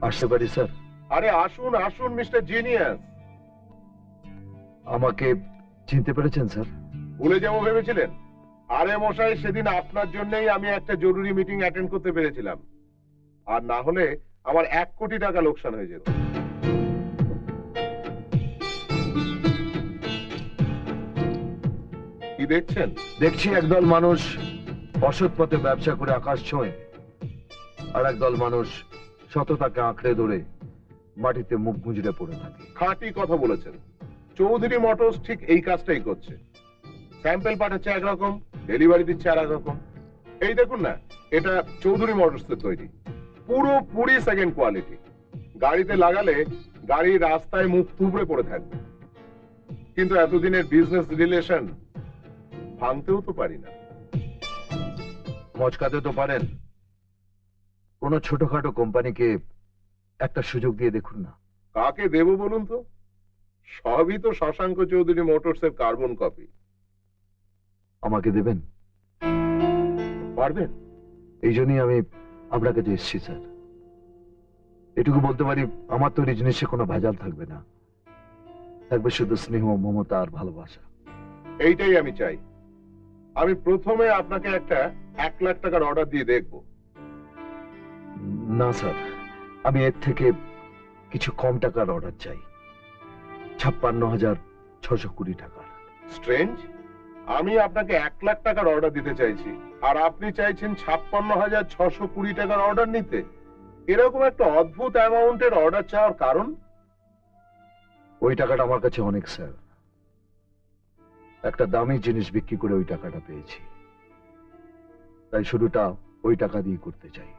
আসতে পারি স্যার? আরে আসুন আসুন মিস্টার জিনিয়াস। আমাকে চিনতে পেরেছেন স্যার? ভুলে যাবো ভেবেছিলেন? আরে মশাই, সেদিন আপনার জন্যই আমি একটা জরুরি মিটিং অ্যাটেন্ড করতে পেরেছিলাম, আর না হলে আমার 1 কোটি টাকা লোকসান হয়ে যেত। কি দেখছেন? দেখছি একদল মানুষ অসৎ পথে ব্যবসা করে আকাশ ছোঁয়, আর একদল মানুষ সততাকে আঁকড়ে ধরে মাটিতে মুখ গুঁজরে পড়ে থাকে। খাঁটি কথা বলেছেন। চৌধুরী মোটরস ঠিক এই কাজটাই করছে। স্যাম্পল পাঠাচ্ছে একরকম, ডেলিভারি দিচ্ছে আর একরকম। এই দেখুন না, এটা চৌধুরী মোটরস এর তৈরি, পুরোপুরি সেকেন্ড কোয়ালিটি। গাড়িতে লাগালে গাড়ি রাস্তায় মুখ থুবড়ে পড়ে থাকবে, কিন্তু এতদিনের বিজনেস রিলেশন ভাঙতেও তো পারি না। মচকাতে তো পারেন। কোন ছোটখাটো কোম্পানিকে একটা সুযোগ দিয়ে দেখুন না। কাকে দেব বলুন তো? সবই তো শশাঙ্ক চৌধুরী মোটরস এর কার্বন কপি। আমাকে দেবেন? পারবেন? এই জন্যই আমি আপনার কাছে এসেছি স্যার। এটুকু বলতে পারি, আমার তৈরি জিনিসে কোনো ভেজাল থাকবে না, থাকবে শুধু স্নেহ, মমতা আর ভালোবাসা। এইটাই আমি চাই। আমি প্রথমে আপনাকে একটা 1 লাখ টাকার অর্ডার দিয়ে দেখব। না স্যার, আমি এর থেকে কিছু কম টাকার অর্ডার চাই। 56,620 টাকার। স্ট্রেঞ্জ, আমি আপনাকে 1 লাখ টাকার অর্ডার দিতে চাইছি, আর আপনি চাইছেন 56,620 টাকার অর্ডার নিতে। এরকম একটা অদ্ভুত অ্যামাউন্টের অর্ডার চাওয়ার কারণ? ওই টাকাটা আমার কাছে অনেক স্যার। একটা দামি জিনিস বিক্রি করে ওই টাকাটা পেয়েছি, তাই শুরুটা ওই টাকা দিয়ে করতে চাই।